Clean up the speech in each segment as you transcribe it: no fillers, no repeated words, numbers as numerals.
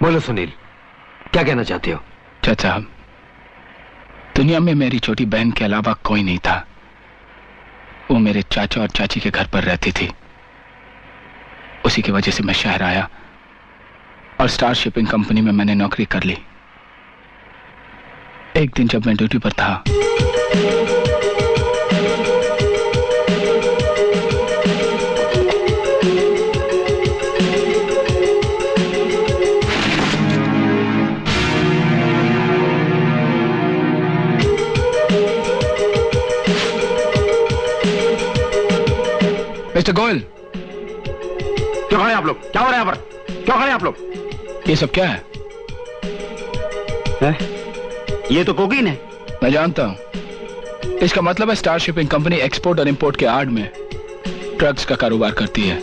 बोलो सुनील, क्या कहना चाहते हो? चाचा साहब, दुनिया में मेरी छोटी बहन के अलावा कोई नहीं था। वो मेरे चाचा और चाची के घर पर रहती थी। उसी की वजह से मैं शहर आया और स्टार शिपिंग कंपनी में मैंने नौकरी कर ली। एक दिन जब मैं ड्यूटी पर था, मिस्टर गोयल, क्यों खड़े आप लोग? क्या हो रहा है यहाँ पर? क्यों खड़े आप लोग? ये सब क्या है? ये तो कोकीन है। मैं जानता हूं। इसका मतलब है स्टार शिपिंग कंपनी एक्सपोर्ट और इंपोर्ट के आड़ में ड्रग्स का कारोबार करती है।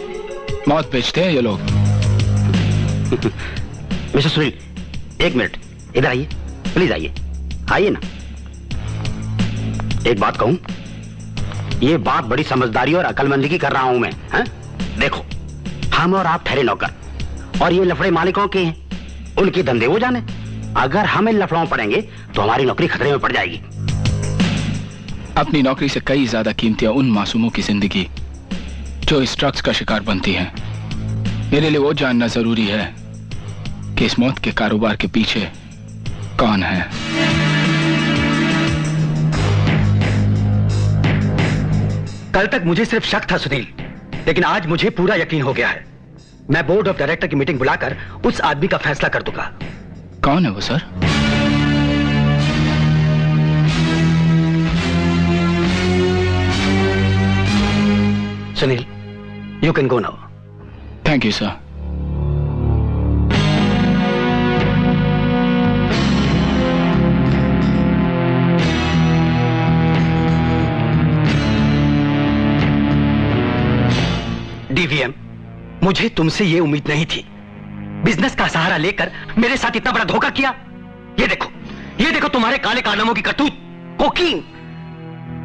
मौत बेचते हैं ये लोग। मिस्टर सुनील, एक मिनट इधर आइए, प्लीज आइए, आइए ना। एक बात कहूं, ये बात बड़ी समझदारी और अकलमंदी की कर रहा हूं मैं। हैं? देखो, हम और आप ठहरे नौकर और ये लफड़े मालिकों के हैं, उनके धंधे वो जाने। अगर हम इन लफड़ों में पड़ेंगे तो हमारी नौकरी खतरे में पड़ जाएगी। अपनी नौकरी से कई ज्यादा कीमती है उन मासूमों की जिंदगी जो इस ड्रग्स का शिकार बनती हैं। मेरे लिए वो जानना जरूरी है कि इस मौत के कारोबार के पीछे कौन है। कल तक मुझे सिर्फ शक था सुनील, लेकिन आज मुझे पूरा यकीन हो गया है। मैं बोर्ड ऑफ डायरेक्टर की मीटिंग बुलाकर उस आदमी का फैसला कर दूंगा। कौन है वो sir? Sunil, you can go now. Thank you sir. DVM, मुझे तुमसे यह उम्मीद नहीं थी। बिजनेस का सहारा लेकर मेरे साथ इतना बड़ा धोखा किया। ये देखो तुम्हारे काले कारनामों की करतूत, कोकीन।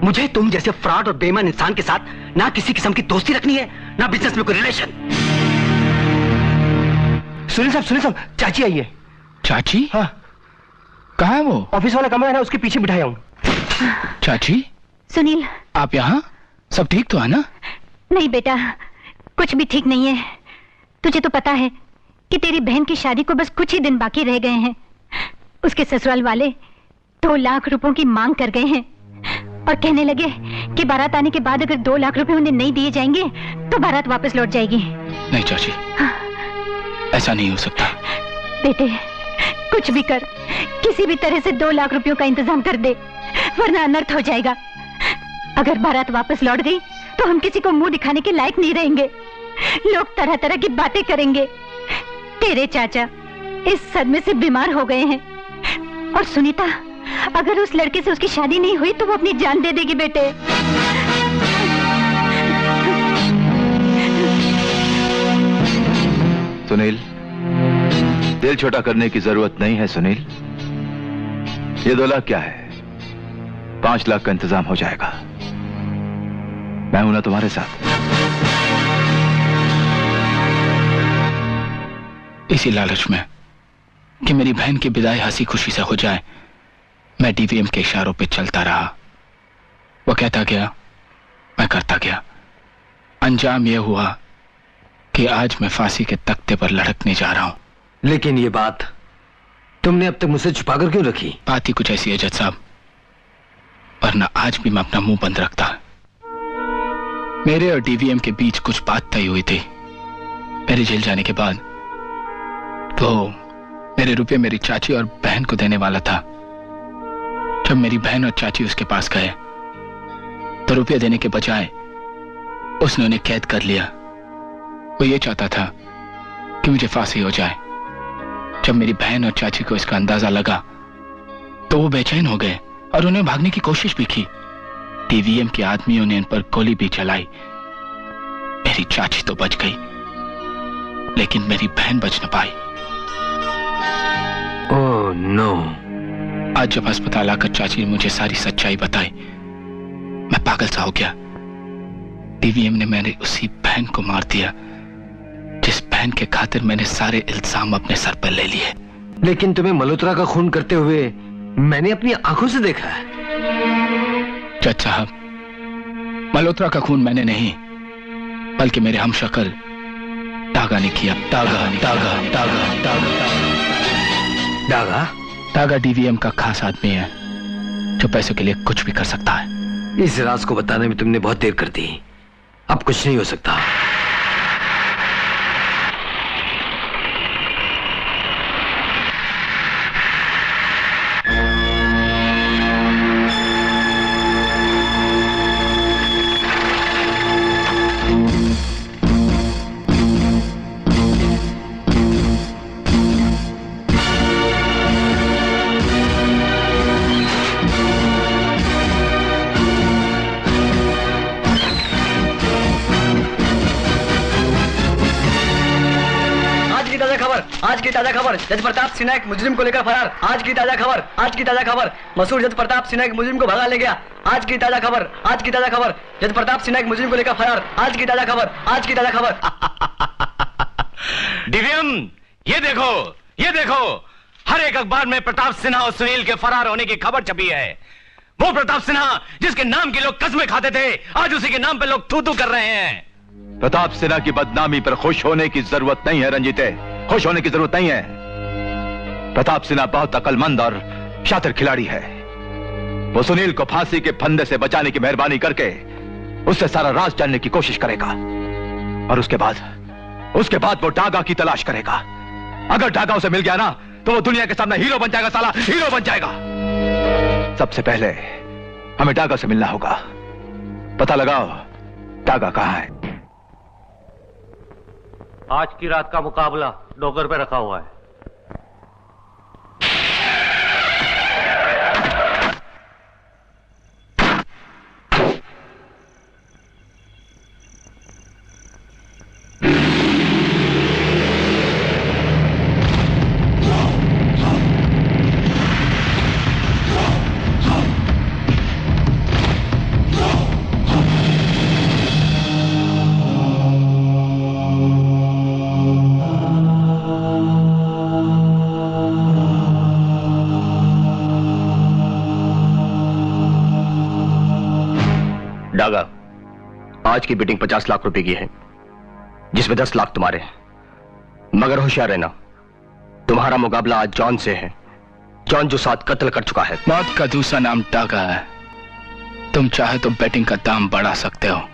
मुझे तुम जैसे फ्रॉड और बेईमान इंसान के साथ ना किसी किस्म की दोस्ती रखनी है, ना बिजनेस में कोई रिलेशन। सुनील साहब, चाची आई है। चाची? हाँ। कहाँ है वो? ऑफिस वाला कमरा है ना, उसके पीछे बिठाया हूँ। चाची? सुनील, आप यहाँ? सब ठीक तो है ना? नहीं बेटा, कुछ भी ठीक नहीं है। तुझे तो पता है कि तेरी बहन की शादी को बस कुछ ही दिन बाकी रह गए हैं। उसके ससुराल वाले 2 लाख रुपयों की मांग कर गए हैं और कहने लगे कि बारात आने के बाद अगर 2 लाख रुपए उन्हें नहीं दिए जाएंगे तो बारात वापस लौट जाएगी। नहीं चाची, ऐसा नहीं हो सकता। बेटे, कुछ भी कर, किसी भी तरह से 2 लाख रुपयों का इंतजाम कर दे, वरना अनर्थ हो जाएगा। अगर बारात वापस लौट गई तो हम किसी को मुंह दिखाने के लायक नहीं रहेंगे। लोग तरह तरह की बातें करेंगे। तेरे चाचा इस सदमे से बीमार हो गए हैं और सुनीता, अगर उस लड़के से उसकी शादी नहीं हुई तो वो अपनी जान दे देगी। बेटे, सुनील, दिल छोटा करने की जरूरत नहीं है सुनील। ये 2 लाख क्या है? 5 लाख का इंतजाम हो जाएगा। मैं हूं ना तुम्हारे साथ। इसी लालच में कि मेरी बहन की विदाई हंसी खुशी से हो जाए, मैं डीवीएम के इशारों पे चलता रहा। वो कहता गया, मैं करता गया। अंजाम यह हुआ कि आज मैं फांसी के तख्ते पर लड़कने जा रहा हूं। लेकिन ये बात तुमने अब तक मुझसे छुपाकर क्यों रखी? बात ही कुछ ऐसी है जज साहब, वरना आज भी मैं अपना मुंह बंद रखता। मेरे और डीवीएम के बीच कुछ बात तय हुई थी। मेरे जेल जाने के बाद वो मेरे रुपये मेरी चाची और बहन को देने वाला था। जब मेरी बहन और चाची उसके पास गए तो रुपये देने के बजाय उसने उन्हें कैद कर लिया। वो ये चाहता था कि मुझे फांसी हो जाए। जब मेरी बहन और चाची को इसका अंदाजा लगा तो वो बेचैन हो गए और उन्हें भागने की कोशिश भी की। डीवीएम के आदमियों ने इन पर गोली भी चलाई। मेरी चाची तो बच गई, लेकिन मेरी बहन बच न पाई। Oh no. आज जब अस्पताल आकर चाची ने मुझे सारी सच्चाई बताई, मैं पागल सा हो गया। डीवीएम ने मेरे उसी बहन को मार दिया जिस बहन के खातिर मैंने सारे इल्जाम अपने सर पर ले लिए। लेकिन तुम्हें मल्होत्रा का खून करते हुए मैंने अपनी आंखों से देखा है। जज साहब, मल्होत्रा का खून मैंने नहीं बल्कि मेरे हमशक्ल डागा ने किया। डागा डीवीएम का खास आदमी है जो पैसों के लिए कुछ भी कर सकता है। इस राज को बताने में तुमने बहुत देर कर दी। अब कुछ नहीं हो सकता। आज की ताजा खबर, जज प्रताप सिन्हा एक मुजरिम को लेकर फरार। आज की ताजा खबर, मशहूर जज प्रताप सिन्हा एक मुजरिम को भगा ले गया। आज की ताजा खबर, जज प्रताप सिन्हा एक मुजरिम को लेकर फरार। आज की ताजा खबर। डीवीएम, ये देखो, हर एक अखबार में प्रताप सिन्हा और सुनील के फरार होने की खबर छपी है। वो प्रताप सिन्हा जिसके नाम के लोग कस्में खाते थे, आज उसी के नाम पे लोग थू-थू कर रहे हैं। प्रताप सिन्हा की बदनामी पर खुश होने की जरूरत नहीं है रंजीते, खुश होने की जरूरत नहीं है। प्रताप सिन्हा बहुत अक्लमंद और शातिर खिलाड़ी है। वो सुनील को फांसी के फंदे से बचाने की मेहरबानी करके उससे सारा राज जानने की कोशिश करेगा और उसके बाद वो डागा की तलाश करेगा। अगर डागा उसे मिल गया ना तो वो दुनिया के सामने हीरो बन जाएगा, साला हीरो बन जाएगा। सबसे पहले हमें डागा से मिलना होगा। पता लगाओ डागा कहां है। आज की रात का मुकाबला डोगर पे रखा हुआ है। डागा, आज की बिटिंग 50 लाख रुपए की है, जिसमें 10 लाख तुम्हारे हैं। मगर होशियार रहना, तुम्हारा मुकाबला आज जॉन से है। जॉन जो 7 कत्ल कर चुका है। मौत का दूसरा नाम डागा है। तुम चाहे तो बैटिंग का दाम बढ़ा सकते हो।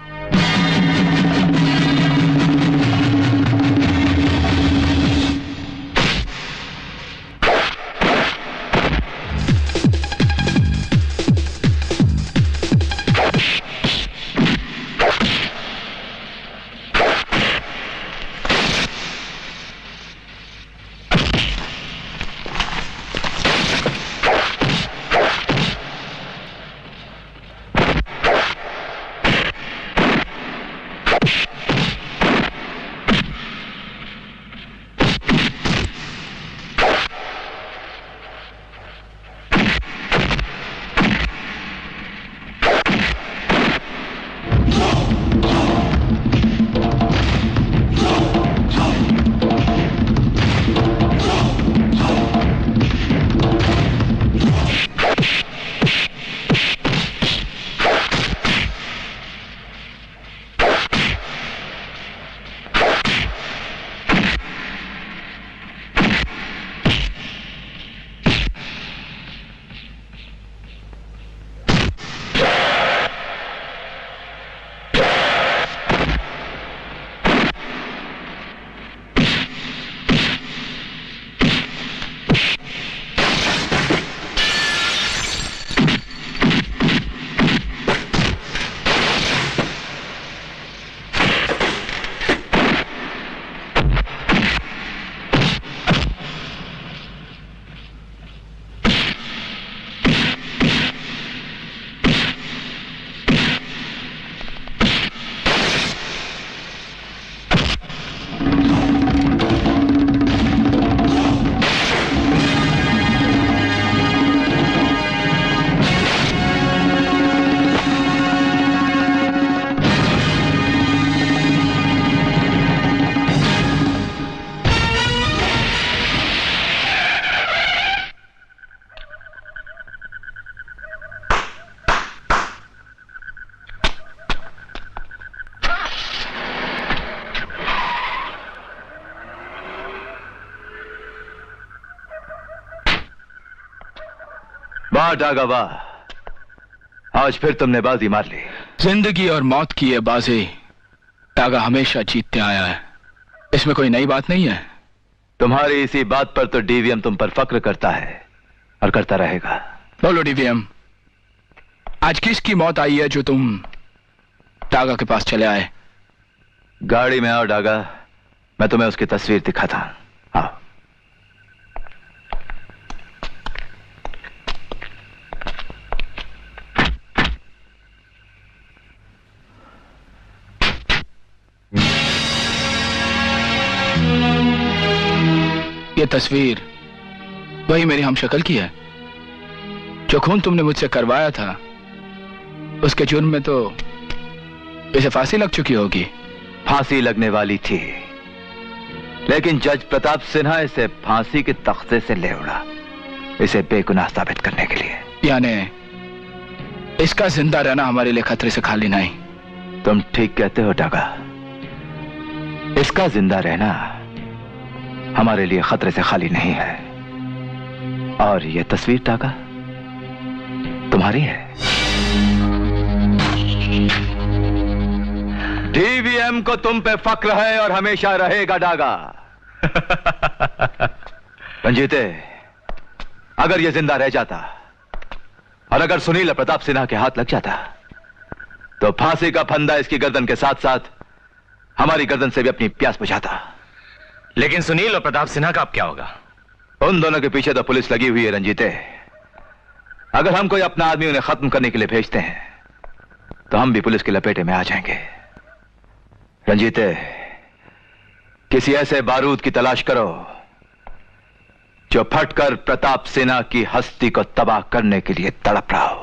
वाह डागा वाह, आज फिर तुमने बाजी मार ली। जिंदगी और मौत की ये बाजी डागा हमेशा जीतते आया है, इसमें कोई नई बात नहीं है। तुम्हारी इसी बात पर तो डीवीएम तुम पर फक्र करता है और करता रहेगा। बोलो डीवीएम, आज किसकी मौत आई है जो तुम डागा के पास चले आए? गाड़ी में आओ डागा, मैं तुम्हें उसकी तस्वीर दिखाता हूं। आओ। ये तस्वीर वही मेरी हमशक्ल की है। जो खून तुमने मुझसे करवाया था उसके जुर्म में तो इसे फांसी लग चुकी होगी। फांसी लगने वाली थी, लेकिन जज प्रताप सिन्हा इसे फांसी के तख्ते से ले उड़ा, इसे बेगुनाह साबित करने के लिए। यानी इसका जिंदा रहना हमारे लिए खतरे से खाली नहीं। तुम ठीक कहते हो डागा, इसका जिंदा रहना हमारे लिए खतरे से खाली नहीं है। और यह तस्वीर डागा तुम्हारी है। डीवीएम को तुम पे फक्र है और हमेशा रहेगा डागा। रंजीते, अगर यह जिंदा रह जाता और अगर सुनील और प्रताप सिन्हा के हाथ लग जाता तो फांसी का फंदा इसकी गर्दन के साथ साथ हमारी गर्दन से भी अपनी प्यास बुझाता। लेकिन सुनील और प्रताप सिन्हा का अब क्या होगा? उन दोनों के पीछे तो पुलिस लगी हुई है रंजीते। अगर हम कोई अपना आदमी उन्हें खत्म करने के लिए भेजते हैं तो हम भी पुलिस की लपेटे में आ जाएंगे। रंजीते, किसी ऐसे बारूद की तलाश करो जो फटकर प्रताप सिन्हा की हस्ती को तबाह करने के लिए तड़प रहा हो।